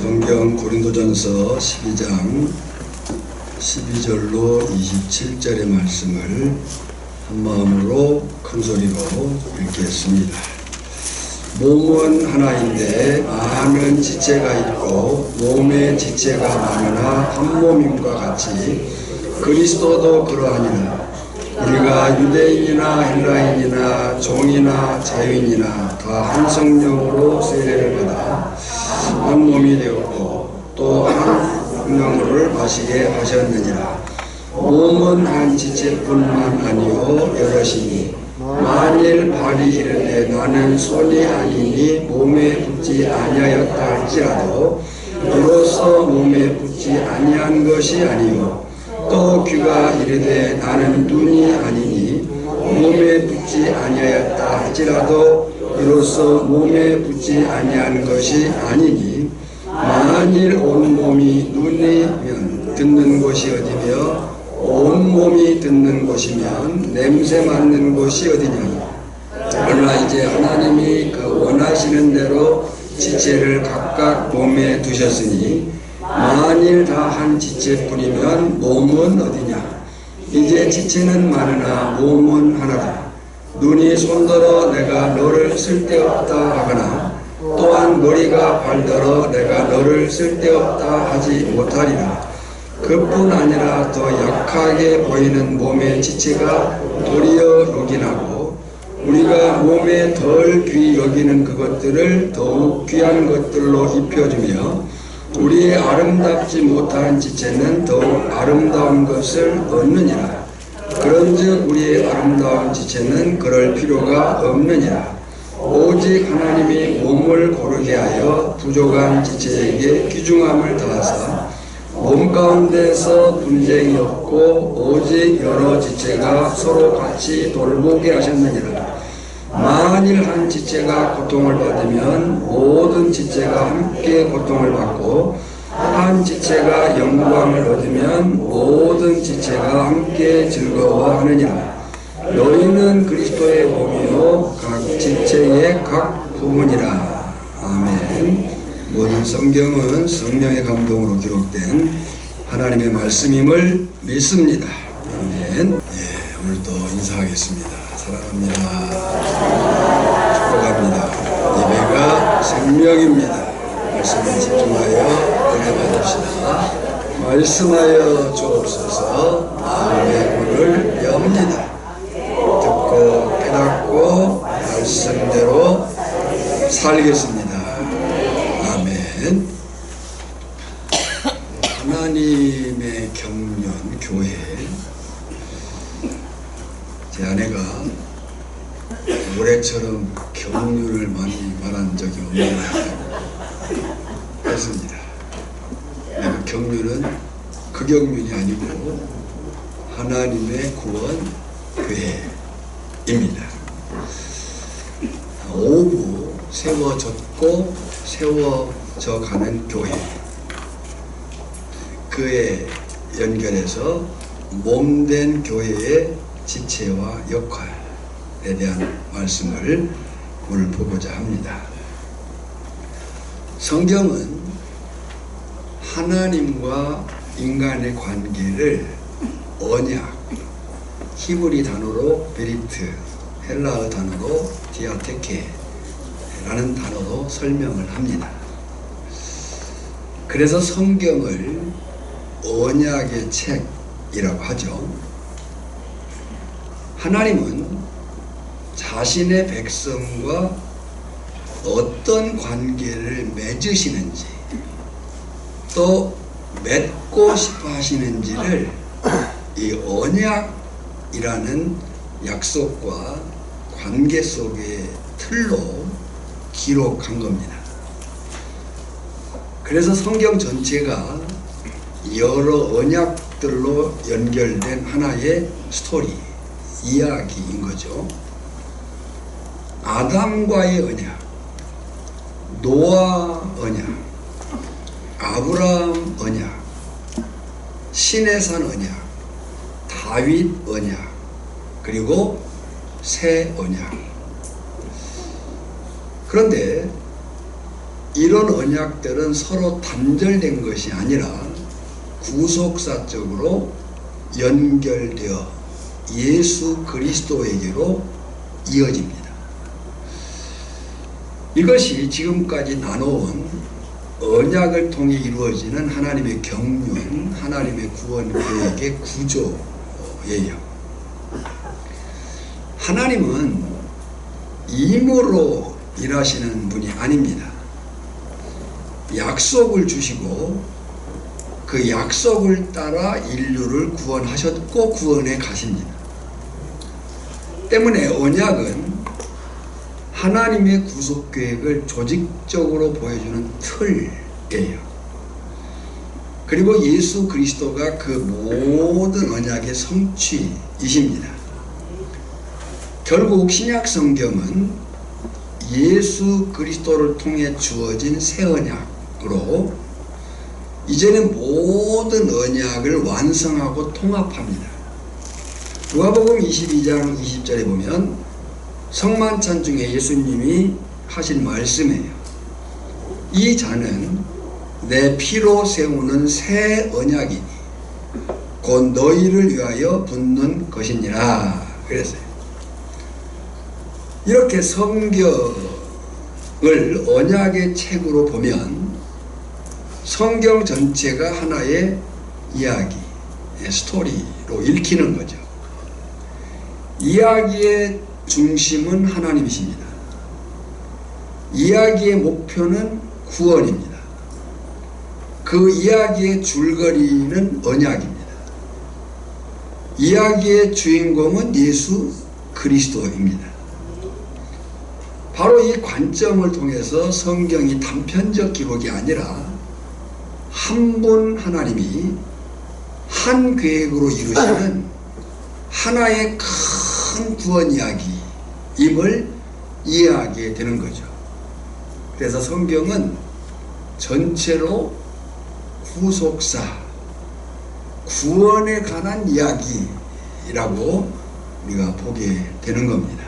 성경 고린도전서 12장 12절로 27절의 말씀을 한마음으로 큰소리로 읽겠습니다. 몸은 하나인데 많은 지체가 있고 몸의 지체가 많으나 한 몸임과 같이 그리스도도 그러하니라. 우리가 유대인이나 헬라인이나 종이나 자유인이나 다 한 성령으로 세례를 받아 한 몸이 되었고 또 한 성령을 마시게 하셨느니라. 몸은 한 지체뿐만 아니요 여럿이니 만일 발이 이르되 나는 손이 아니니 몸에 붙지 아니하였다 할지라도 이로써 몸에 붙지 아니한 것이 아니요 또 귀가 이르되 나는 눈이 아니니 몸에 붙지 아니하였다 할지라도 이로써 몸에 붙지 아니한 것이 아니니 만일 온 몸이 눈이면 듣는 곳이 어디며 온 몸이 듣는 곳이면 냄새 맡는 곳이 어디냐. 그러나 이제 하나님이 그 원하시는 대로 지체를 각각 몸에 두셨으니 만일 다 한 지체뿐이면 몸은 어디냐. 이제 지체는 많으나 몸은 하나다. 눈이 손더러 내가 너를 쓸데없다 하거나 또한 머리가 발더러 내가 너를 쓸데없다 하지 못하리라. 그뿐 아니라 더 약하게 보이는 몸의 지체가 도리어 요긴하고 우리가 몸에 덜 귀히 여기는 그것들을 더욱 귀한 것들로 입혀주며 우리의 아름답지 못한 지체는 더욱 아름다운 것을 얻느니라. 그런즉 우리의 아름다운 지체는 그럴 필요가 없느니라. 오직 하나님이 몸을 고르게 하여 부족한 지체에게 귀중함을 더하사 몸 가운데서 분쟁이 없고 오직 여러 지체가 서로 같이 돌보게 하셨느니라. 만일 한 지체가 고통을 받으면 모든 지체가 함께 고통을 받고 한 지체가 영광을 얻으면 모든 지체가 함께 즐거워하느니라. 너희는 그리스도의 몸이요 각 지체의 각 부분이라. 아멘. 모든 성경은 성령의 감동으로 기록된 하나님의 말씀임을 믿습니다. 아멘. 오늘도 인사하겠습니다. 사랑합니다. 축복합니다. 예배가 생명입니다. 말씀에 집중하여 은혜 받읍시다. 말씀하여 주옵소서. 마음의 문을 엽니다. 듣고 깨닫고 말씀대로 살겠습니다. 아멘. 하나님의 경륜 교회. 제 아내가 올해처럼 경륜을 많이 말한 적이 없는 했습니다. 그 경륜은 그 경륜이 아니고 하나님의 구원 교회입니다. 오구 세워졌고 세워져 가는 교회. 그에 연결해서 몸된 교회의 지체와 역할에 대한 말씀을 오늘 보고자 합니다. 성경은 하나님과 인간의 관계를 언약, 히브리 단어로 베리트, 헬라어 단어로 디아테케라는 단어로 설명을 합니다. 그래서 성경을 언약의 책이라고 하죠. 하나님은 자신의 백성과 어떤 관계를 맺으시는지 또 맺고 싶어 하시는지를 이 언약이라는 약속과 관계 속의 틀로 기록한 겁니다. 그래서 성경 전체가 여러 언약들로 연결된 하나의 스토리, 이야기인 거죠. 아담과의 언약, 노아 언약, 아브라함 언약, 시내산 언약, 다윗 언약, 그리고 새 언약. 그런데 이런 언약들은 서로 단절된 것이 아니라 구속사적으로 연결되어 예수 그리스도에게로 이어집니다. 이것이 지금까지 나눠온 언약을 통해 이루어지는 하나님의 경륜, 하나님의 구원 계획의 구조예요. 하나님은 임으로 일하시는 분이 아닙니다. 약속을 주시고 그 약속을 따라 인류를 구원하셨고 구원해 가십니다. 때문에 언약은 하나님의 구속계획을 조직적으로 보여주는 틀이에요. 그리고 예수 그리스도가 그 모든 언약의 성취이십니다. 결국 신약 성경은 예수 그리스도를 통해 주어진 새 언약으로 이제는 모든 언약을 완성하고 통합합니다. 누가복음 22장 20절에 보면 성만찬 중에 예수님이 하신 말씀이에요. 이 잔은 내 피로 세우는 새 언약이니 곧 너희를 위하여 붓는 것이니라 그랬어요. 이렇게 성경을 언약의 책으로 보면 성경 전체가 하나의 이야기, 스토리로 읽히는 거죠. 이야기의 중심은 하나님이십니다. 이야기의 목표는 구원입니다. 그 이야기의 줄거리는 언약입니다. 이야기의 주인공은 예수 그리스도입니다. 바로 이 관점을 통해서 성경이 단편적 기록이 아니라 한 분 하나님이 한 계획으로 이루시는 하나의 큰 구원 이야기임을 이해하게 되는 거죠. 그래서 성경은 전체로 구속사, 구원에 관한 이야기라고 우리가 보게 되는 겁니다.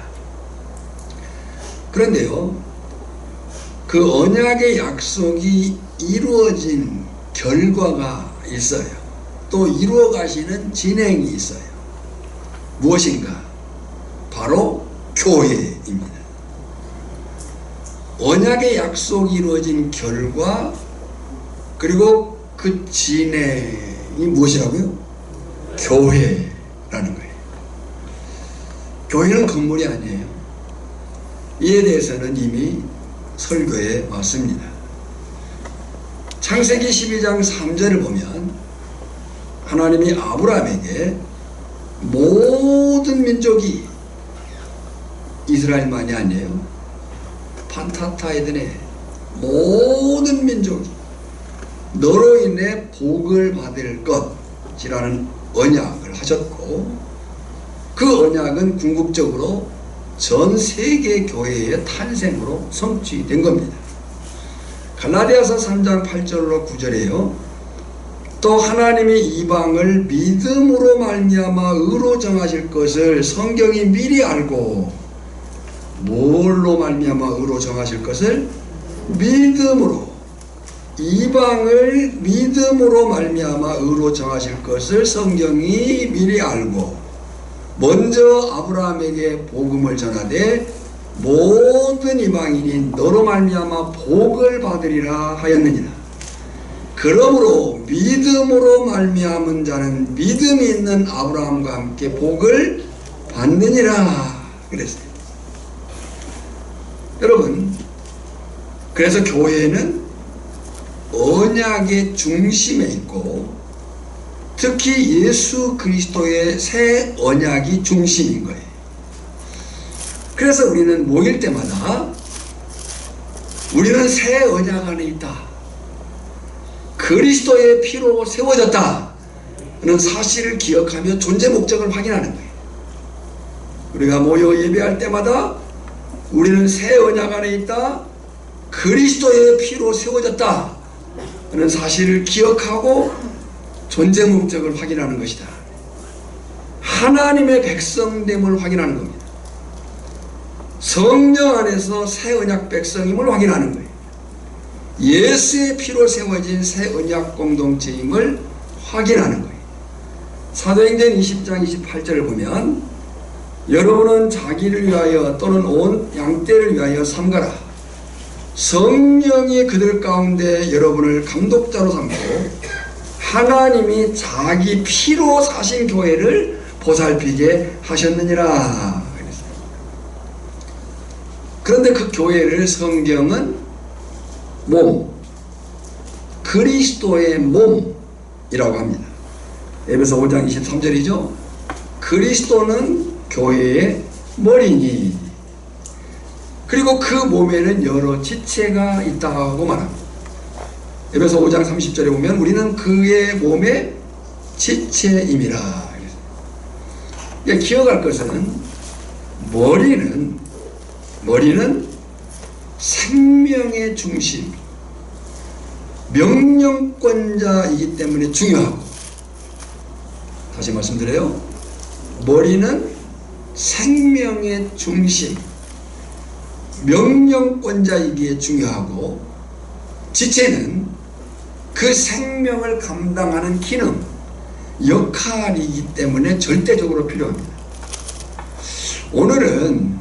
그런데요, 그 언약의 약속이 이루어진 결과가 있어요. 또 이루어 가시는 진행이 있어요. 무엇인가? 바로 교회입니다. 언약의 약속이 이루어진 결과, 그리고 그 진행이 무엇이라고요? 교회라는 거예요. 교회는 건물이 아니에요. 이에 대해서는 이미 설교해 왔습니다. 창세기 12장 3절을 보면 하나님이 아브라함에게 모든 민족이, 이스라엘만이 아니에요, 판타타이드네 모든 민족이 너로 인해 복을 받을 것이라는 언약을 하셨고, 그 언약은 궁극적으로 전 세계 교회의 탄생으로 성취된 겁니다. 갈라디아서 3장 8절로 9절에요. 또 하나님이 이방을 믿음으로 말미암아 의로 정하실 것을 성경이 미리 알고, 뭘로 말미암아 의로 정하실 것을? 믿음으로. 이방을 믿음으로 말미암아 의로 정하실 것을 성경이 미리 알고 먼저 아브라함에게 복음을 전하되 모든 이방인이 너로 말미암아 복을 받으리라 하였느니라. 그러므로 믿음으로 말미암은 자는 믿음이 있는 아브라함과 함께 복을 받느니라 그랬어요. 여러분, 그래서 교회는 언약의 중심에 있고 특히 예수 그리스도의 새 언약이 중심인 거예요. 그래서 우리는 모일 때마다 우리는 새 언약 안에 있다, 그리스도의 피로 세워졌다 는 사실을 기억하며 존재 목적을 확인하는 거예요. 우리가 모여 예배할 때마다 우리는 새 언약 안에 있다, 그리스도의 피로 세워졌다 는 사실을 기억하고 존재 목적을 확인하는 것이다. 하나님의 백성됨을 확인하는 겁니다. 성령 안에서 새 언약 백성임을 확인하는 거예요. 예수의 피로 세워진 새 언약 공동체임을 확인하는 거예요. 사도행전 20장 28절을 보면 여러분은 자기를 위하여 또는 온 양떼를 위하여 삼가라. 성령이 그들 가운데 여러분을 감독자로 삼고 하나님이 자기 피로 사신 교회를 보살피게 하셨느니라. 그런데 그 교회를 성경은 몸, 그리스도의 몸이라고 합니다. 에베소 5장 23절이죠. 그리스도는 교회의 머리니. 그리고 그 몸에는 여러 지체가 있다고 말합니다. 에베소 5장 30절에 보면 우리는 그의 몸의 지체임이라. 기억할 것은 머리는 생명의 중심, 명령권자이기 때문에 중요하고, 다시 말씀드려요. 머리는 생명의 중심, 명령권자이기에 중요하고, 지체는 그 생명을 감당하는 기능, 역할이기 때문에 절대적으로 필요합니다. 오늘은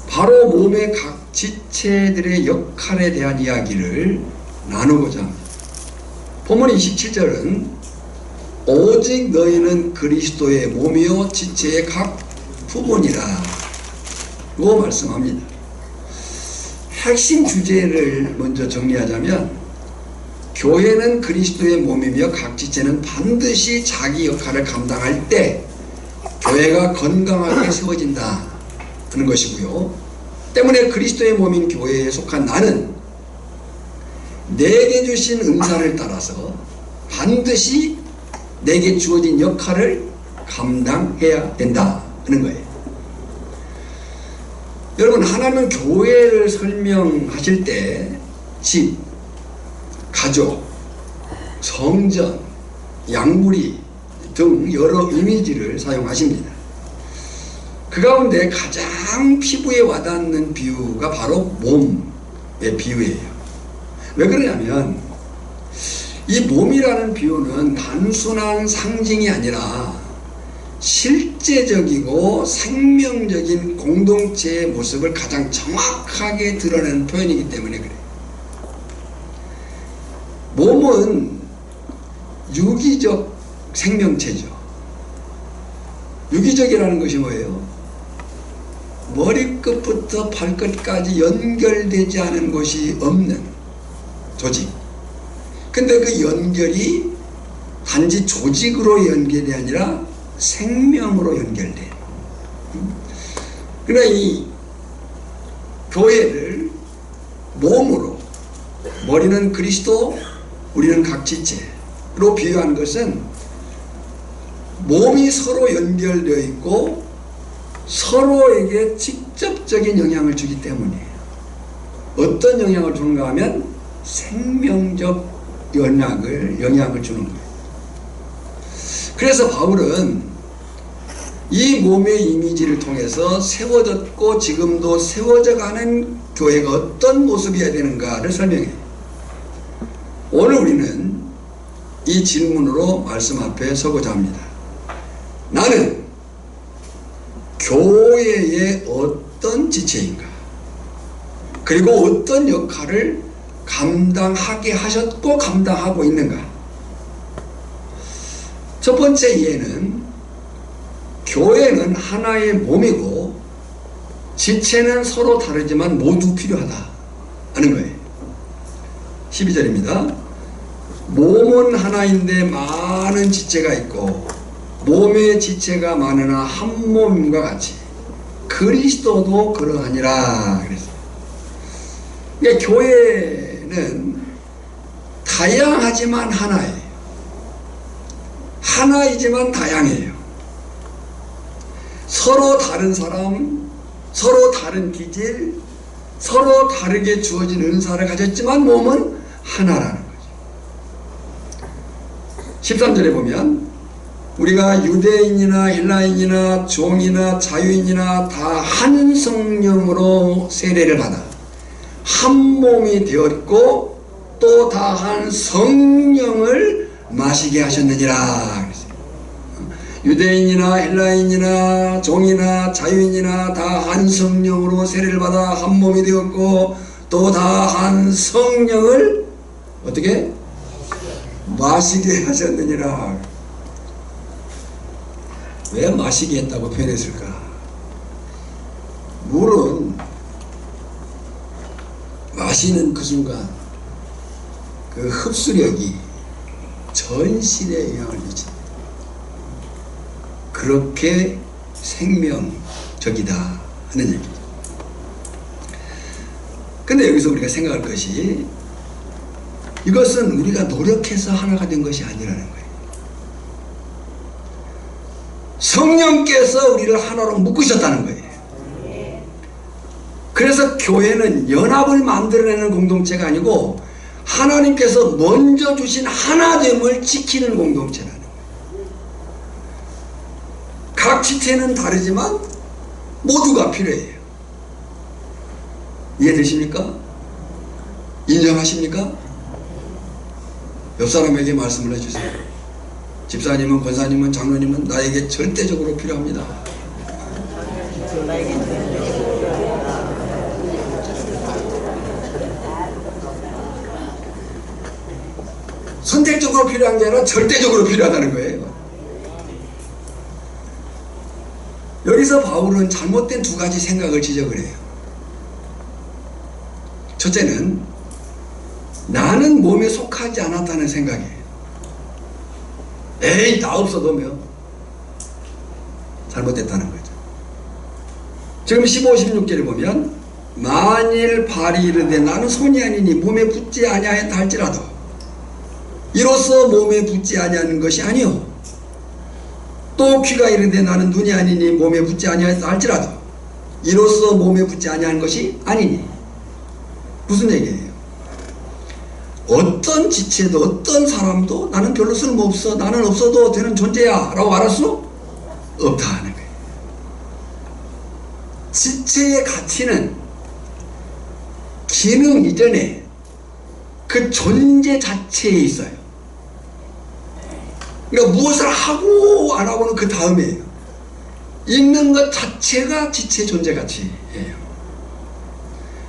바로 몸의 각 지체들의 역할에 대한 이야기를 나누고자 합니다. 본문 27절은 오직 너희는 그리스도의 몸이요 지체의 각 부분이라 고 말씀합니다. 핵심 주제를 먼저 정리하자면 교회는 그리스도의 몸이며 각 지체는 반드시 자기 역할을 감당할 때 교회가 건강하게 세워진다 하는 것이고요. 때문에 그리스도의 몸인 교회에 속한 나는 내게 주신 은사를 따라서 반드시 내게 주어진 역할을 감당해야 된다 하는 거예요. 여러분, 하나님은 교회를 설명하실 때 집, 가족, 성전, 양무리 등 여러 이미지를 사용하십니다. 그 가운데 가장 피부에 와닿는 비유가 바로 몸의 비유예요. 왜 그러냐면 이 몸이라는 비유는 단순한 상징이 아니라 실제적이고 생명적인 공동체의 모습을 가장 정확하게 드러내는 표현이기 때문에 그래요. 몸은 유기적 생명체죠. 유기적이라는 것이 뭐예요? 머리끝부터 발끝까지 연결되지 않은 곳이 없는 조직. 근데 그 연결이 단지 조직으로 연결이 아니라 생명으로 연결돼요. 그러나 이 교회를 몸으로, 머리는 그리스도, 우리는 각 지체로 비유한 것은 몸이 서로 연결되어 있고 서로에게 직접적인 영향을 주기 때문이에요. 어떤 영향을 주는가 하면 생명적 영향을 주는 거예요. 그래서 바울은 이 몸의 이미지를 통해서 세워졌고 지금도 세워져 가는 교회가 어떤 모습이어야 되는가를 설명해요. 오늘 우리는 이 질문으로 말씀 앞에 서고자 합니다. 나는 교회의 어떤 지체인가? 그리고 어떤 역할을 감당하게 하셨고 감당하고 있는가? 첫 번째 이해는 교회는 하나의 몸이고 지체는 서로 다르지만 모두 필요하다 하는 거예요. 12절입니다. 몸은 하나인데 많은 지체가 있고 몸의 지체가 많으나 한 몸과 같이 그리스도도 그러하니라 그랬어요. 그러니까 교회는 다양하지만 하나예요. 하나이지만 다양해요. 서로 다른 사람, 서로 다른 기질, 서로 다르게 주어진 은사를 가졌지만 몸은 하나라는 거죠. 13절에 보면 우리가 유대인이나 헬라인이나 종이나 자유인이나 다 한 성령으로 세례를 받아 한 몸이 되었고 또 다한 성령을 마시게 하셨느니라. 유대인이나 헬라인이나 종이나 자유인이나 다 한 성령으로 세례를 받아 한 몸이 되었고 또 다 한 성령을 어떻게? 마시게 하셨느니라. 왜 마시게 했다고 표현했을까? 물은 마시는 그 순간 그 흡수력이 전신에 영향을 미칩니다. 그렇게 생명적이다 하는 얘기죠. 근데 여기서 우리가 생각할 것이 이것은 우리가 노력해서 하나가 된 것이 아니라는 거예요. 성령께서 우리를 하나로 묶으셨다는 거예요. 그래서 교회는 연합을 만들어내는 공동체가 아니고 하나님께서 먼저 주신 하나됨을 지키는 공동체라는 거예요. 각 지체는 다르지만 모두가 필요해요. 이해되십니까? 인정하십니까? 옆 사람에게 말씀을 해주세요. 집사님은, 권사님은, 장로님은 나에게 절대적으로 필요합니다. 선택적으로 필요한 게 아니라 절대적으로 필요하다는 거예요. 여기서 바울은 잘못된 두 가지 생각을 지적을 해요. 첫째는 나는 몸에 속하지 않았다는 생각이에요. 에이, 나 없어도며 잘못됐다는 거죠. 지금 15, 16절에 보면 만일 발이 이르되 나는 손이 아니니 몸에 붙지 아니하였다 할지라도 이로써 몸에 붙지 아니하는 것이 아니요 또 귀가 이르되 나는 눈이 아니니 몸에 붙지 아니하였다 할지라도 이로써 몸에 붙지 아니하는 것이 아니니. 무슨 얘기예요? 어떤 지체도 어떤 사람도 나는 별로 쓸모없어, 나는 없어도 되는 존재야 라고 말할 수 없다 하는 거예요. 지체의 가치는 기능 이전에 그 존재 자체에 있어요. 그러니까 무엇을 하고 안 하고는 그 다음이에요. 있는 것 자체가 지체 존재 가치예요.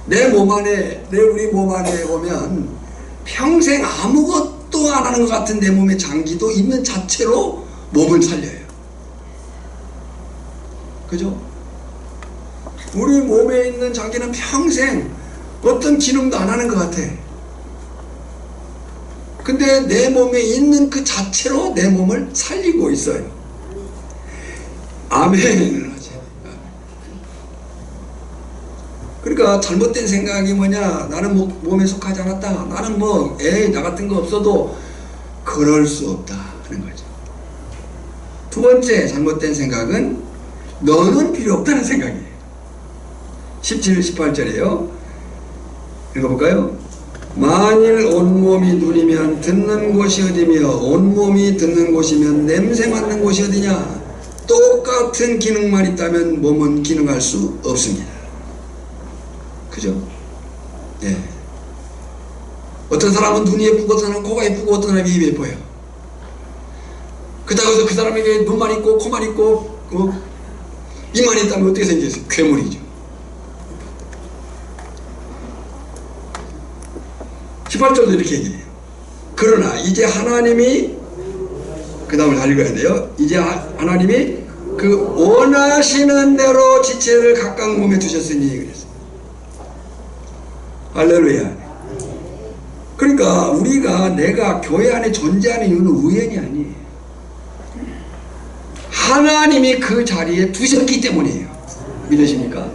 내 몸 안에, 우리 몸 안에 보면 평생 아무것도 안 하는 것 같은 내 몸의 장기도 있는 자체로 몸을 살려요. 그죠? 우리 몸에 있는 장기는 평생 어떤 기능도 안 하는 것 같아. 근데 내 몸에 있는 그 자체로 내 몸을 살리고 있어요. 아멘. 그러니까 잘못된 생각이 뭐냐, 나는 몸에 속하지 않았다, 나는 나 같은 거 없어도, 그럴 수 없다 하는 거죠. 두 번째 잘못된 생각은 너는 필요 없다는 생각이에요. 17, 18절이에요. 읽어볼까요? 만일 온몸이 눈이면 듣는 곳이 어디며 온몸이 듣는 곳이면 냄새 맡는 곳이 어디냐. 똑같은 기능만 있다면 몸은 기능할 수 없습니다. 그죠? 예. 어떤 사람은 눈이 예쁘고 어떤 사람은 코가 예쁘고 어떤 사람은 입이 예뻐요. 그렇다고 해서 그 사람에게 눈만 있고 코만 있고 입만 있다면 어떻게 생겼어요? 괴물이죠. 18절도 이렇게 얘기해요. 그러나 이제 하나님이, 그 다음을 다 읽어야 돼요. 이제 하나님이 그 원하시는 대로 지체를 각각 몸에 두셨으니 그랬어요. 할렐루야. 그러니까 내가 교회 안에 존재하는 이유는 우연이 아니에요. 하나님이 그 자리에 두셨기 때문이에요. 믿으십니까?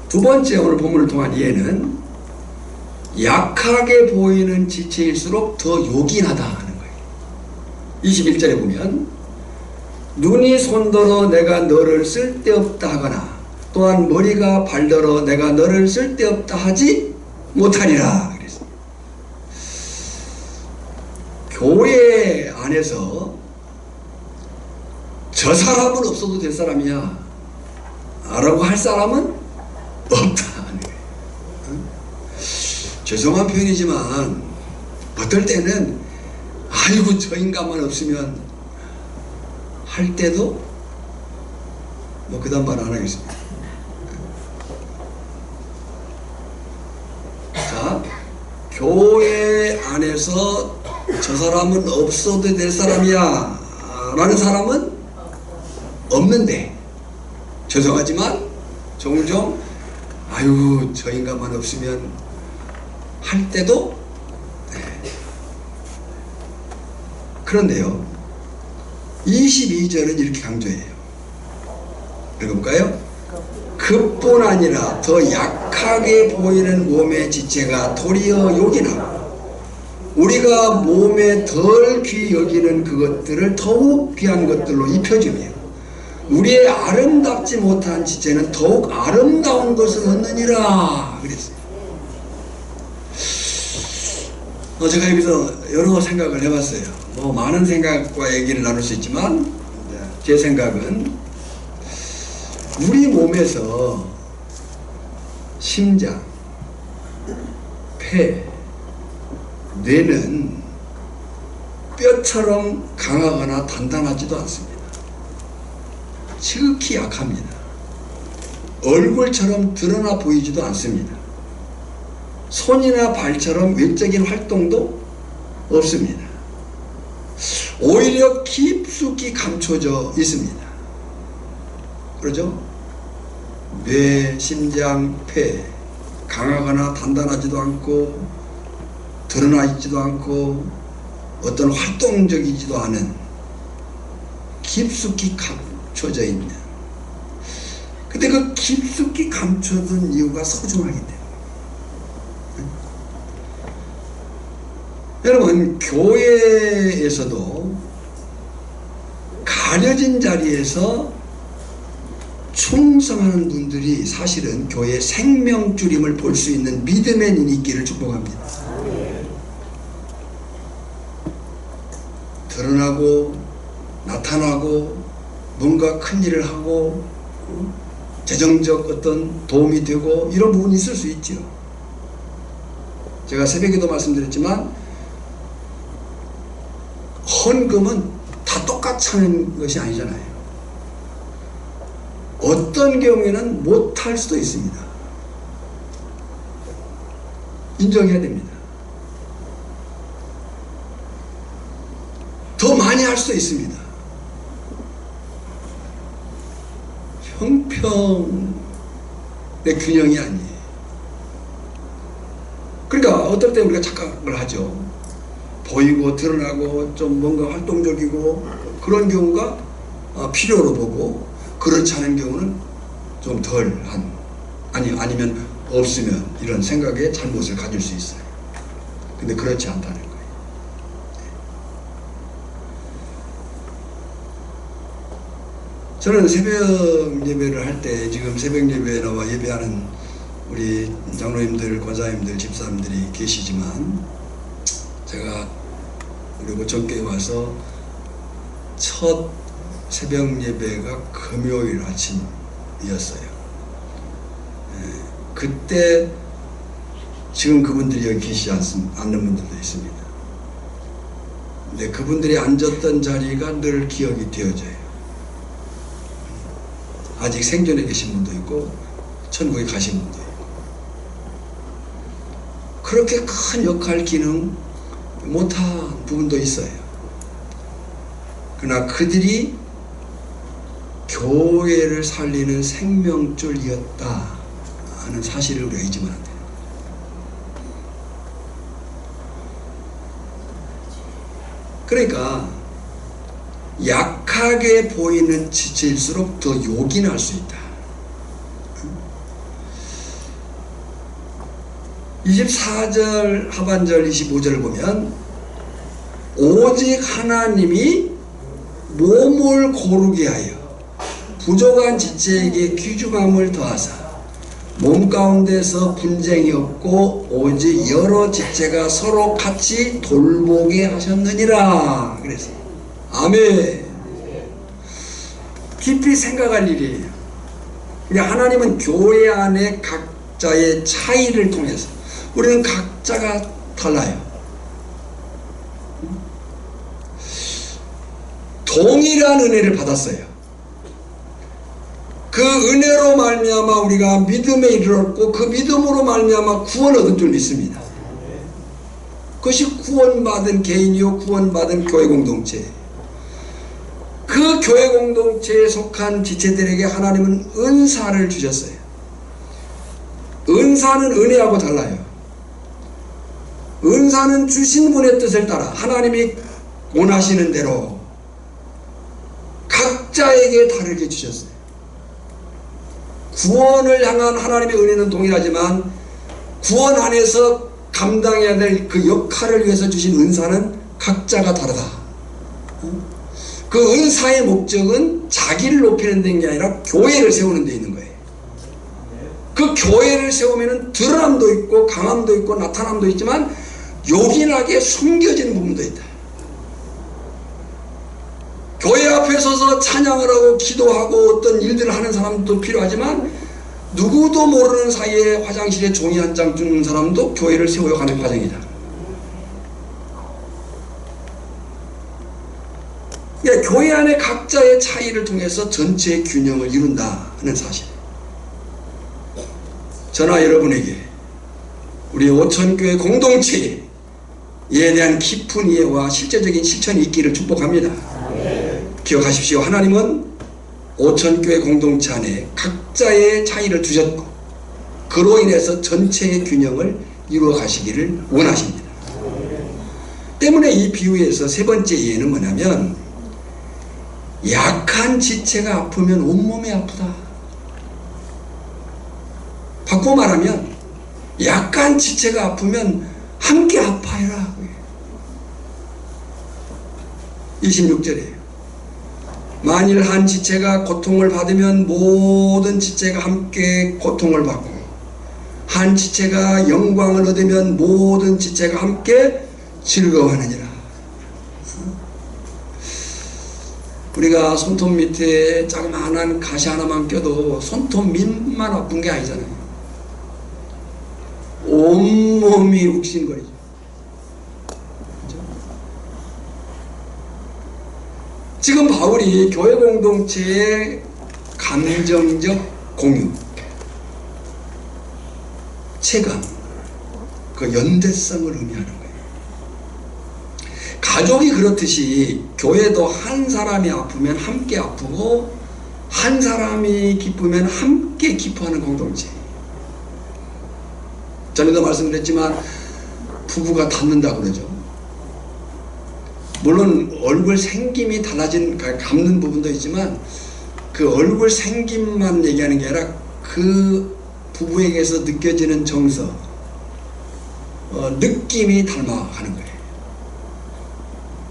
두 번째 오늘 본문을 통한 이해는 약하게 보이는 지체일수록 더 요긴하다 하는 거예요. 21절에 보면 눈이 손더러 내가 너를 쓸데없다 하거나 또한 머리가 발더러 내가 너를 쓸데없다 하지 못하리라 그랬어요. 교회 안에서 저 사람은 없어도 될 사람이야 라고 할 사람은 없다 하는 거예요. 죄송한 표현이지만 어떨 때는 아이고 저 인간만 없으면 할 때도 뭐 그다음 말 안 하겠습니다. 자, 교회 안에서 저 사람은 없어도 될 사람이야 라는 사람은 없는데, 죄송하지만 종종 아유 저 인간만 없으면 할 때도 그런데요, 22절은 이렇게 강조해요. 읽어볼까요? 그뿐 아니라 더 약하게 보이는 몸의 지체가 도리어 요긴하고 우리가 몸에 덜 귀 여기는 그것들을 더욱 귀한 것들로 입혀주며 우리의 아름답지 못한 지체는 더욱 아름다운 것을 얻느니라 그랬어요. 제가 여기서 여러 생각을 해봤어요. 뭐 많은 생각과 얘기를 나눌 수 있지만 제 생각은 우리 몸에서 심장, 폐, 뇌는 뼈처럼 강하거나 단단하지도 않습니다. 지극히 약합니다. 얼굴처럼 드러나 보이지도 않습니다. 손이나 발처럼 외적인 활동도 없습니다. 오히려 깊숙이 감춰져 있습니다. 그러죠? 뇌, 심장, 폐 강하거나 단단하지도 않고 드러나 있지도 않고 어떤 활동적이지도 않은 깊숙이 감춰져 있는, 근데 그 깊숙이 감춰둔 이유가 소중하기 때문에. 여러분, 교회에서도 가려진 자리에서 충성하는 분들이 사실은 교회의 생명줄임을 볼 수 있는 믿음의 눈이 있기를 축복합니다. 드러나고 나타나고 뭔가 큰 일을 하고 재정적 어떤 도움이 되고 이런 부분이 있을 수 있죠. 제가 새벽에도 말씀드렸지만 헌금은 다 똑같이 하는 것이 아니잖아요. 어떤 경우에는 못할 수도 있습니다. 인정해야 됩니다. 더 많이 할 수도 있습니다. 형평의 균형이 아니에요. 그러니까 어떨 때 우리가 착각을 하죠. 보이고 드러나고 좀 뭔가 활동적이고 그런 경우가 필요로 보고, 그렇지 않은 경우는 좀 덜한, 아니면 없으면 이런 생각에 잘못을 가질 수 있어요. 근데 그렇지 않다는 거예요. 저는 새벽 예배를 할 때, 지금 새벽 예배에 나와 예배하는 우리 장로님들, 권사님들, 집사님들이 계시지만, 제가 우리 고천교회 와서 첫 새벽 예배가 금요일 아침이었어요. 그때 지금 그분들이 여기 계시지 않는 분들도 있습니다. 근데 그분들이 앉았던 자리가 늘 기억이 되어져요. 아직 생존해 계신 분도 있고 천국에 가신 분도 있고, 그렇게 큰 역할 기능 못한 부분도 있어요. 그러나 그들이 교회를 살리는 생명줄이었다 하는 사실을 우리가 잊으면 안 돼요. 그러니까 약하게 보이는 지체일수록 더 요긴할 수 있다. 24절 하반절 25절을 보면 오직 하나님이 몸을 고르게 하여 부족한 지체에게 귀중함을 더하사 몸 가운데서 분쟁이 없고 오직 여러 지체가 서로 같이 돌보게 하셨느니라 그랬어요. 아멘. 깊이 생각할 일이에요. 그냥 하나님은 교회 안에 각자의 차이를 통해서 우리는 각자가 달라요. 동일한 은혜를 받았어요. 그 은혜로 말미암아 우리가 믿음에 이르렀고 그 믿음으로 말미암아 구원 얻은 줄 믿습니다. 그것이 구원받은 개인이요 구원받은 교회 공동체. 그 교회 공동체에 속한 지체들에게 하나님은 은사를 주셨어요. 은사는 은혜하고 달라요. 은사는 주신 분의 뜻을 따라 하나님이 원하시는 대로 각자에게 다르게 주셨어요. 구원을 향한 하나님의 은혜는 동일하지만 구원 안에서 감당해야 될 그 역할을 위해서 주신 은사는 각자가 다르다. 그 은사의 목적은 자기를 높이는 데 아니라 교회를 세우는 데 있는 거예요. 그 교회를 세우면 드러남도 있고 강함도 있고 나타남도 있지만 요긴하게 숨겨지는 부분도 있다. 교회 앞에 서서 찬양을 하고 기도하고 어떤 일들을 하는 사람도 필요하지만 누구도 모르는 사이에 화장실에 종이 한 장 주는 사람도 교회를 세워가는 과정이다. 그러니까 교회 안에 각자의 차이를 통해서 전체의 균형을 이룬다는 사실. 저나 여러분에게 우리 오천교회 공동체에 대한 깊은 이해와 실제적인 실천이 있기를 축복합니다. 기억하십시오. 하나님은 오천교회 공동체 안에 각자의 차이를 두셨고 그로 인해서 전체의 균형을 이루어 가시기를 원하십니다. 때문에 이 비유에서 세 번째 이해는 뭐냐면 약한 지체가 아프면 온몸이 아프다. 바꿔 말하면 약한 지체가 아프면 함께 아파해라. 26절이에요. 만일 한 지체가 고통을 받으면 모든 지체가 함께 고통을 받고 한 지체가 영광을 얻으면 모든 지체가 함께 즐거워하느니라. 우리가 손톱 밑에 자그마한 가시 하나만 껴도 손톱 밑만 아픈 게 아니잖아요. 온몸이 욱신거리죠. 지금 바울이 교회 공동체의 감정적 공유, 체감, 그 연대성을 의미하는 거예요. 가족이 그렇듯이 교회도 한 사람이 아프면 함께 아프고 한 사람이 기쁘면 함께 기뻐하는 공동체. 전에도 말씀드렸지만 부부가 닮는다고 그러죠. 물론 얼굴 생김이 달라진 닮는 부분도 있지만 그 얼굴 생김만 얘기하는 게 아니라 그 부부에게서 느껴지는 정서, 느낌이 닮아가는 거예요.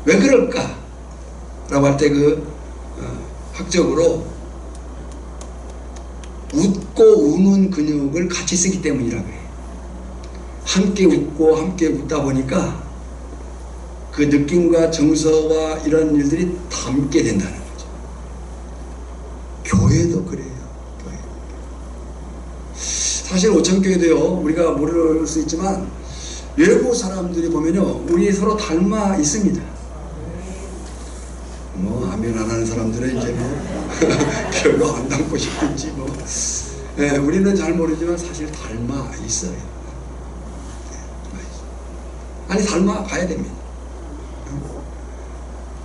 왜 그럴까? 라고 할 때 학적으로 웃고 우는 근육을 같이 쓰기 때문이라고 해요. 함께 웃고 함께 웃다 보니까 그 느낌과 정서와 이런 일들이 닮게 된다는 거죠. 교회도 그래요. 교회. 사실 오천교회도요, 우리가 모를 수 있지만 외부 사람들이 보면요, 우리 서로 닮아 있습니다. 아멘 안 하는 사람들은 이제 별로 안 닮고 싶은지 우리는 잘 모르지만 사실 닮아 있어요. 아니 닮아 가야 됩니다.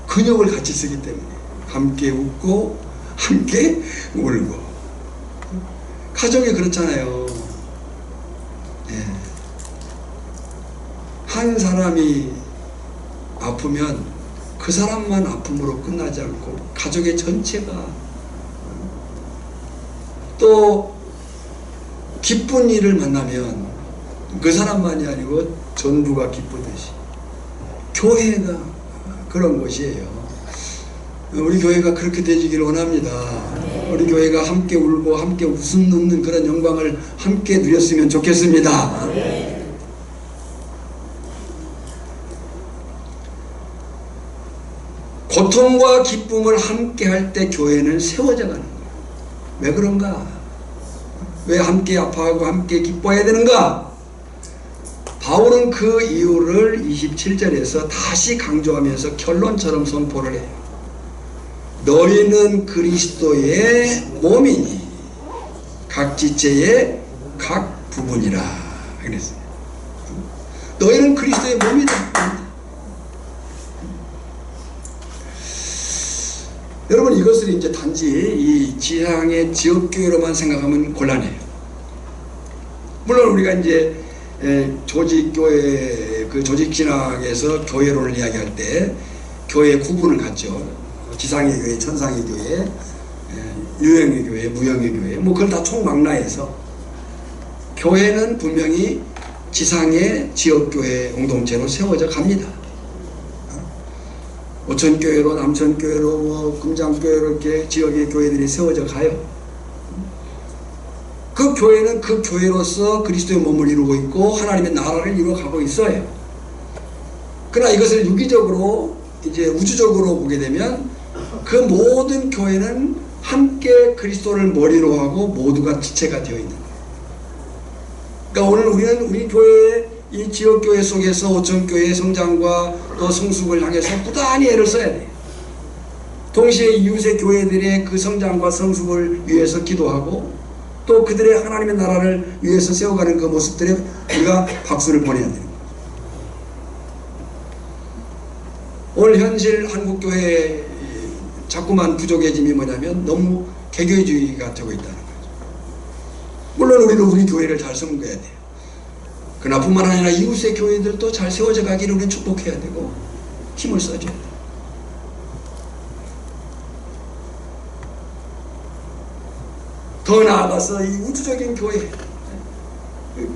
근육을 같이 쓰기 때문에 함께 웃고 함께 울고. 가족이 그렇잖아요. 한 사람이 아프면 그 사람만 아픔으로 끝나지 않고 가족의 전체가, 또 기쁜 일을 만나면 그 사람만이 아니고 전부가 기쁘듯이 교회가 그런 곳이에요. 우리 교회가 그렇게 되기를 원합니다. 우리 교회가 함께 울고 함께 웃음 넣는 그런 영광을 함께 누렸으면 좋겠습니다. 고통과 기쁨을 함께 할 때 교회는 세워져 가는 거예요. 왜 그런가? 왜 함께 아파하고 함께 기뻐해야 되는가? 바울은 그 이유를 27절에서 다시 강조하면서 결론처럼 선포를 해요. 너희는 그리스도의 몸이니 각 지체의 각 부분이라 그랬어요. 너희는 그리스도의 몸이다. 여러분, 이것을 이제 단지 이 지상의 지역교회로만 생각하면 곤란해요. 물론 우리가 이제 조직교회, 그 조직신학에서 교회론을 이야기할 때 교회 구분을 갖죠. 지상의 교회, 천상의 교회, 유형의 교회, 무형의 교회, 뭐 그걸 다 총망라해서 교회는 분명히 지상의 지역교회 공동체로 세워져 갑니다. 오천교회로, 남천교회로, 뭐 금장교회로 이렇게 지역의 교회들이 세워져 가요. 그 교회는 그 교회로서 그리스도의 몸을 이루고 있고 하나님의 나라를 이루어가고 있어요. 그러나 이것을 유기적으로 이제 우주적으로 보게 되면 그 모든 교회는 함께 그리스도를 머리로 하고 모두가 지체가 되어 있는 거예요. 그러니까 오늘 우리는 우리 교회의 이 지역교회 속에서 오천교회의 성장과 또 성숙을 향해서 부단히 애를 써야 돼요. 동시에 이웃의 교회들의 그 성장과 성숙을 위해서 기도하고 또 그들의 하나님의 나라를 위해서 세워가는 그 모습들에 우리가 박수를 보내야 돼요. 오늘 현실 한국교회의 자꾸만 부족해짐이 뭐냐면 너무 개교주의가 되고 있다는 거죠. 물론 우리는 우리 교회를 잘 섬겨야 돼요. 그러나 뿐만 아니라 이웃의 교회들도 잘 세워져 가기를 우리는 축복해야 되고 힘을 써줘야 돼요. 더 나아가서 이 우주적인 교회,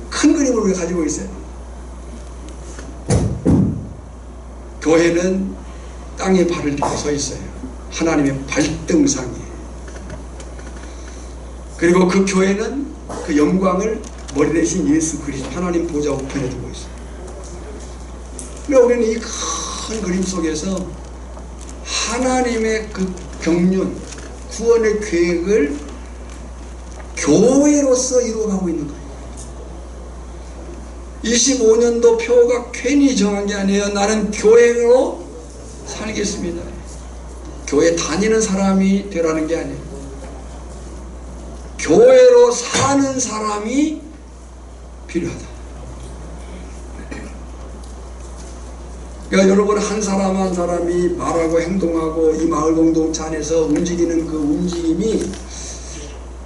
큰 그림을 우리가 가지고 있어요. 교회는 땅에 발을 딛고 서 있어요. 하나님의 발등상이에요. 그리고 그 교회는 그 영광을 머리 대신 예수 그리스도 하나님 보좌 우편에 두고 있어요. 그러니까 우리는 이 큰 그림 속에서 하나님의 그 경륜, 구원의 계획을 교회로서 이루어가고 있는 거예요. 25년도 표가 괜히 정한 게 아니에요. 나는 교회로 살겠습니다. 교회 다니는 사람이 되라는 게 아니에요. 교회로 사는 사람이 필요하다. 그러니까 여러분, 한 사람 한 사람이 말하고 행동하고 이 마을 공동체 안에서 움직이는 그 움직임이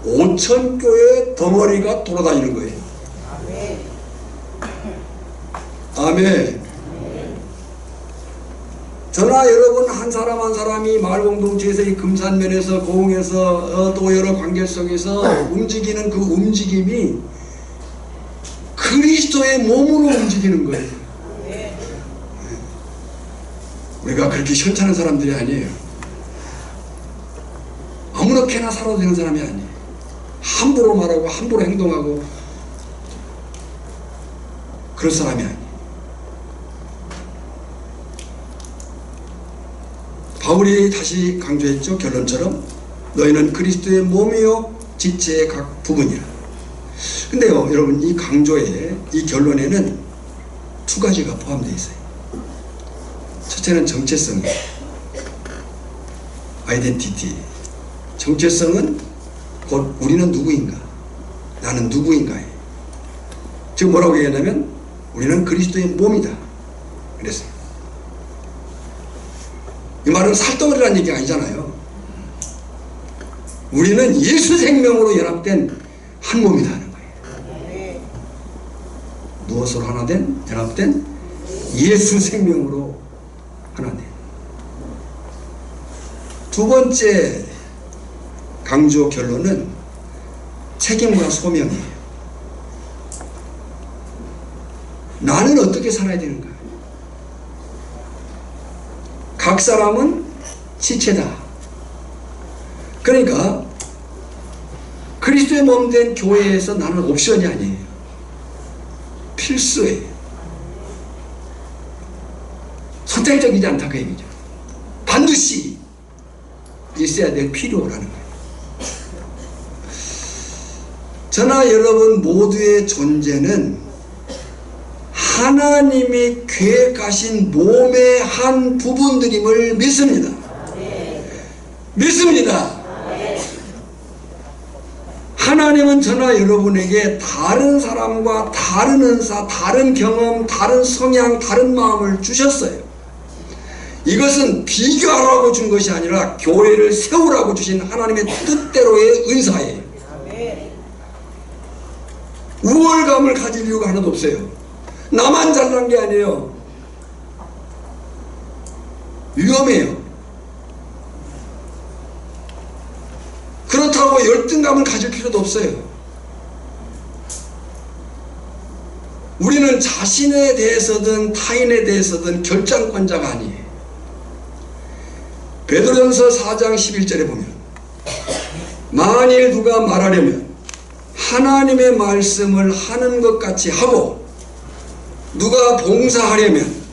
5,000교회 덩어리가 돌아다니는 거예요. 아멘. 저나 여러분 한 사람 한 사람이 마을 공동체에서 이 금산면에서 고흥에서 또 여러 관계 속에서 움직이는 그 움직임이 그리스도의 몸으로 움직이는 거예요. 우리가 그렇게 현찮은 사람들이 아니에요. 아무렇게나 살아도 되는 사람이 아니에요. 함부로 말하고 함부로 행동하고 그런 사람이 아니에요. 바울이 다시 강조했죠. 결론처럼 너희는 그리스도의 몸이요 지체의 각 부분이라. 근데요 여러분, 이 강조에 이 결론에는 두 가지가 포함되어 있어요. 첫째는 정체성이에요. 아이덴티티. 정체성은 곧 우리는 누구인가, 나는 누구인가예요. 지금 뭐라고 얘기하냐면 우리는 그리스도의 몸이다 그랬어요. 이 말은 살덩어리라는 얘기가 아니잖아요. 우리는 예수 생명으로 연합된 한 몸이다 하는 거예요. 무엇으로 하나 된? 연합된 예수 생명으로 하나 된. 두 번째 강조 결론은 책임과 소명이에요. 나는 어떻게 살아야 되는가? 각 사람은 지체다. 그러니까 그리스도의 몸 된 교회에서 나는 옵션이 아니에요. 필수예요. 선택적이지 않다 그 얘기죠. 반드시 있어야 될 필요라는 거예요. 저나 여러분 모두의 존재는 하나님이 계획하신 몸의 한 부분들임을 믿습니다. 믿습니다. 하나님은 저나 여러분에게 다른 사람과 다른 은사, 다른 경험, 다른 성향, 다른 마음을 주셨어요. 이것은 비교하라고 준 것이 아니라 교회를 세우라고 주신 하나님의 뜻대로의 은사예요. 우월감을 가질 이유가 하나도 없어요. 나만 잘난 게 아니에요. 위험해요. 그렇다고 열등감을 가질 필요도 없어요. 우리는 자신에 대해서든 타인에 대해서든 결정권자가 아니에요. 베드로전서 4장 11절에 보면 만일 누가 말하려면 하나님의 말씀을 하는 것 같이 하고 누가 봉사하려면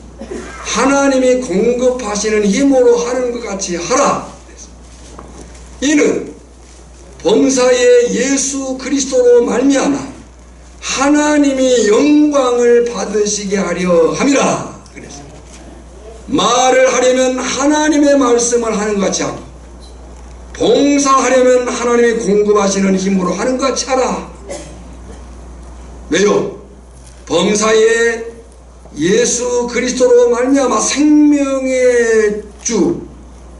하나님이 공급하시는 힘으로 하는 것 같이 하라. 이는 범사에 예수 그리스도로 말미암아 하나님이 영광을 받으시게 하려 함이라. 그랬어요. 말을 하려면 하나님의 말씀을 하는 것 같이 하고 봉사하려면 하나님이 공급하시는 힘으로 하는 것 같이 하라. 왜요? 범사에 예수 그리스도로 말미암아 생명의 주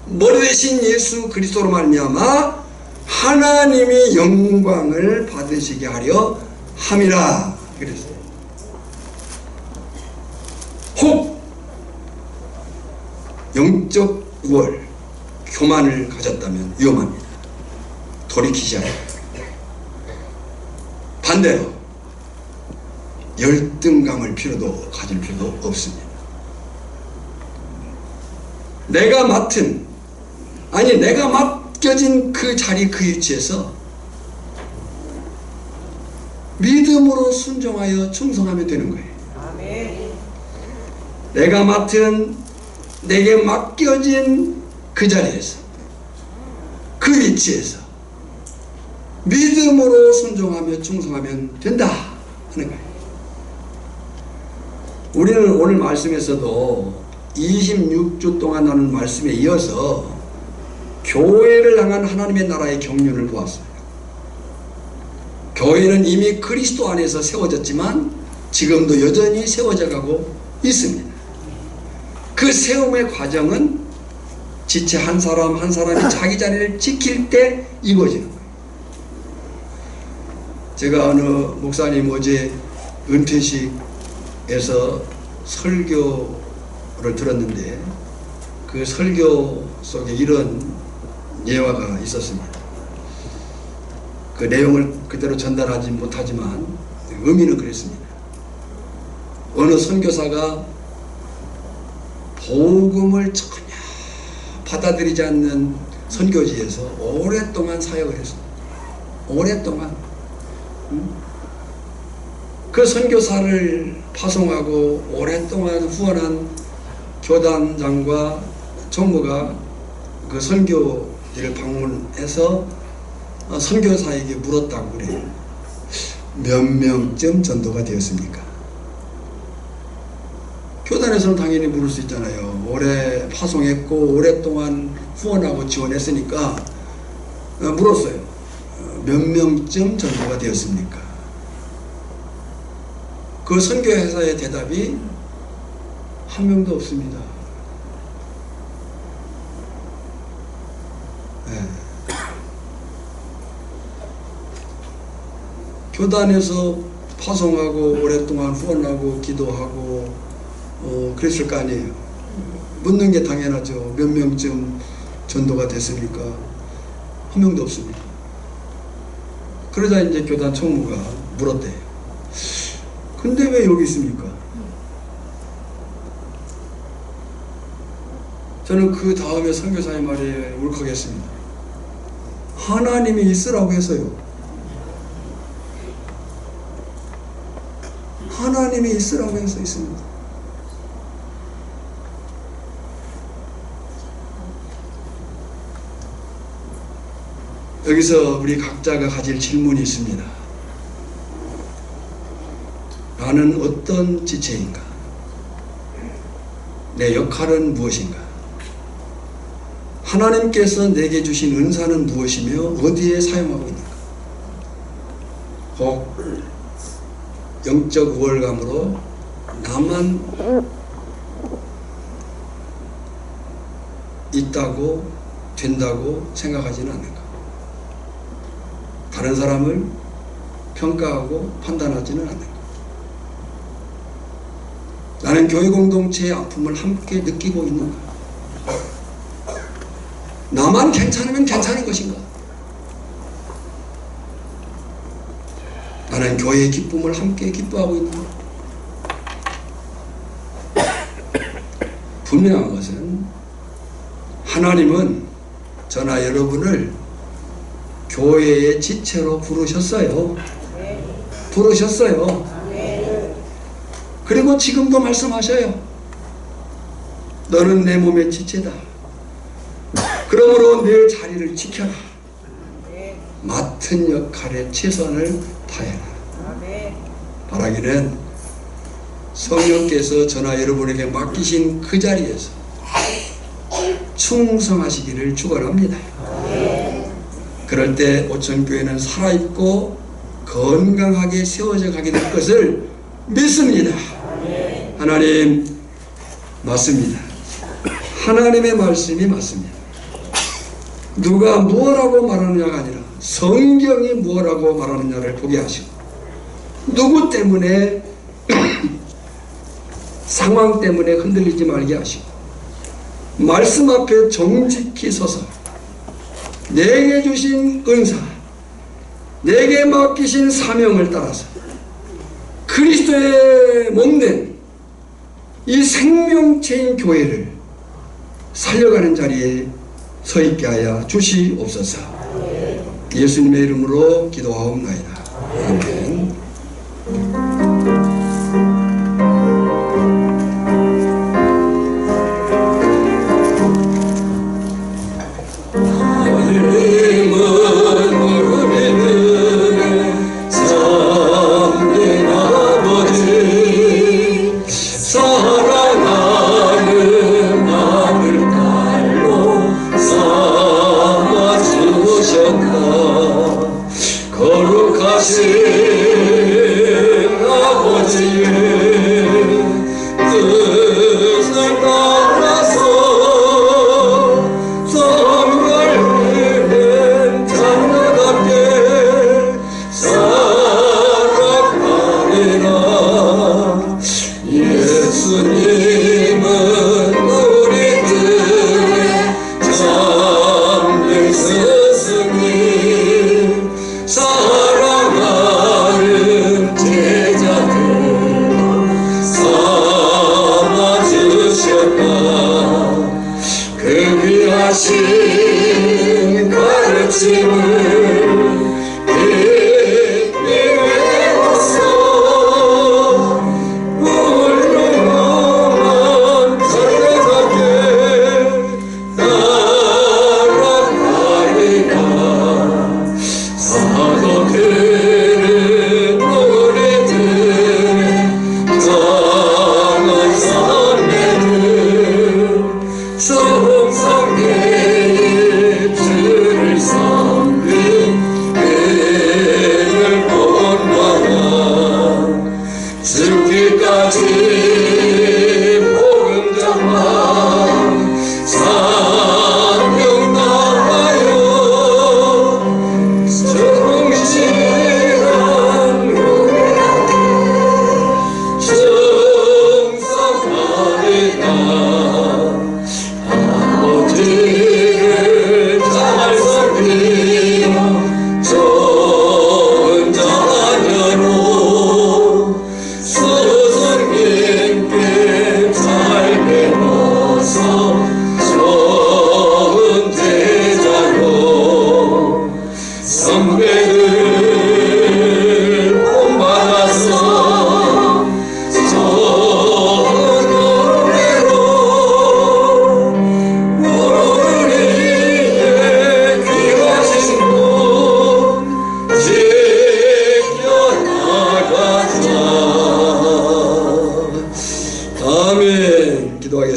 머리 대신 예수 그리스도로 말미암아 하나님이 영광을 받으시게 하려 함이라. 그랬어요. 혹 영적 우월, 교만을 가졌다면 위험합니다. 돌이키지 않아요. 반대로 열등감을 가질 필요도 없습니다. 내가 맡겨진 그 자리 그 위치에서 믿음으로 순종하여 충성하면 되는 거예요. 아멘. 내게 맡겨진 그 자리에서 그 위치에서 믿음으로 순종하며 충성하면 된다 하는 거예요. 우리는 오늘 말씀에서도 26주 동안 나눈 말씀에 이어서 교회를 향한 하나님의 나라의 경륜을 보았어요. 교회는 이미 그리스도 안에서 세워졌지만 지금도 여전히 세워져 가고 있습니다. 그 세움의 과정은 지체 한 사람 한 사람이 자기 자리를 지킬 때 이루어지는 거예요. 제가 어느 목사님 어제 은퇴식에서 설교를 들었는데 그 설교 속에 이런 예화가 있었습니다. 그 내용을 그대로 전달하지 못하지만 의미는 그랬습니다. 어느 선교사가 복음을 전혀 받아들이지 않는 선교지에서 오랫동안 사역을 했습니다. 오랫동안. 그 선교사를 파송하고 오랫동안 후원한 교단장과 총무가 그 선교지를 방문해서 선교사에게 물었다고 그래요. 몇 명쯤 전도가 되었습니까? 교단에서는 당연히 물을 수 있잖아요. 오래 파송했고 오랫동안 후원하고 지원했으니까 물었어요. 몇 명쯤 전도가 되었습니까? 그 선교회사의 대답이 한 명도 없습니다. 네. 교단에서 파송하고 오랫동안 후원하고 기도하고 그랬을 거 아니에요. 묻는 게 당연하죠. 몇 명쯤 전도가 됐습니까? 한 명도 없습니다. 그러자 이제 교단 총무가 물었대요. 근데 왜 여기 있습니까? 저는 그 다음에 선교사의 말에 울컥했습니다. 하나님이 있으라고 해서요. 하나님이 있으라고 해서 있습니다. 여기서 우리 각자가 가질 질문이 있습니다. 나는 어떤 지체인가? 내 역할은 무엇인가? 하나님께서 내게 주신 은사는 무엇이며 어디에 사용하고 있는가? 혹 영적 우월감으로 나만 있다고 된다고 생각하지는 않는가? 다른 사람을 평가하고 판단하지는 않는가? 나는 교회 공동체의 아픔을 함께 느끼고 있는가? 나만 괜찮으면 괜찮은 것인가? 나는 교회의 기쁨을 함께 기뻐하고 있는가? 분명한 것은 하나님은 저나 여러분을 교회의 지체로 부르셨어요. 부르셨어요. 그리고 지금도 말씀하셔요. 너는 내 몸의 지체다. 그러므로 내 자리를 지켜라. 맡은 역할에 최선을 다해라. 바라기는 성령께서 저나 여러분에게 맡기신 그 자리에서 충성하시기를 축원합니다. 그럴 때 오천교회는 살아있고 건강하게 세워져 가게 될 것을 믿습니다. 하나님 맞습니다. 하나님의 말씀이 맞습니다. 누가 무엇라고 말하느냐가 아니라 성경이 무엇라고 말하느냐를 보게 하시고, 누구 때문에 상황 때문에 흔들리지 말게 하시고, 말씀 앞에 정직히 서서 내게 주신 은사, 내게 맡기신 사명을 따라서 그리스도의 몸된 이 생명체인 교회를 살려가는 자리에 서 있게 하여 주시옵소서. 예수님의 이름으로 기도하옵나이다. 아멘.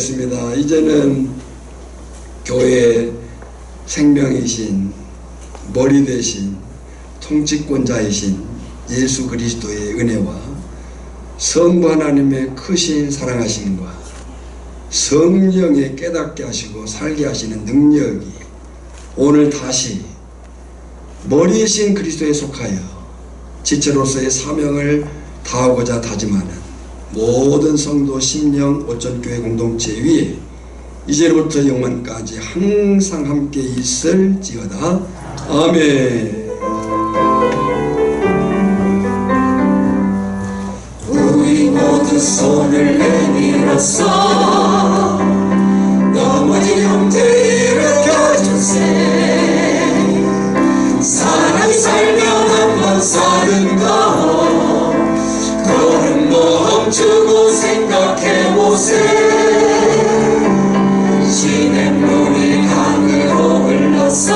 기도하겠습니다. 이제는 교회의 생명이신 머리 대신 통치권자이신 예수 그리스도의 은혜와 성부 하나님의 크신 사랑하심과 성령의 깨닫게 하시고 살게 하시는 능력이 오늘 다시 머리이신 그리스도에 속하여 지체로서의 사명을 다하고자 다짐하는 모든 성도 심령 오천교회 공동체 위에 이제부터 영원까지 항상 함께 있을지어다. 아멘. 우리 모두 손을 내밀어서 넘어진 형제 일으켜주세. 사람이 살면 한번 사는 거 걸음 멈추고 생각해보세. 시냇물이 강으로 흘러서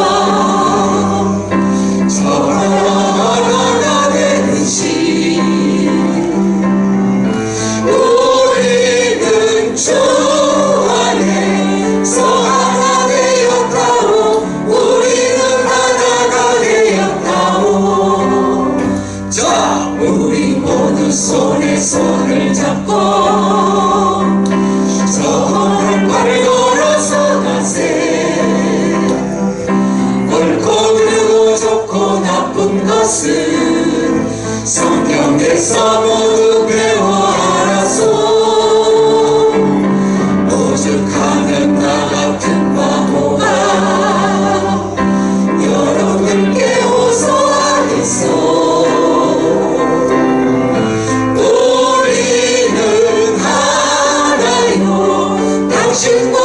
저 하나가 되듯이 우리는 주 안에서 하나 되었다오. 우리는 하나가 되었다오. 자, 우리 모두 손에 손을 잡고 저 발을 걸어서 가세. 옳고 그르고 좋고 나쁜 것은 성경에서 모두 배워 알아서 오죽하면 나 같은 바보가 여러분께 호소하겠소. 우리는 하나요 당신과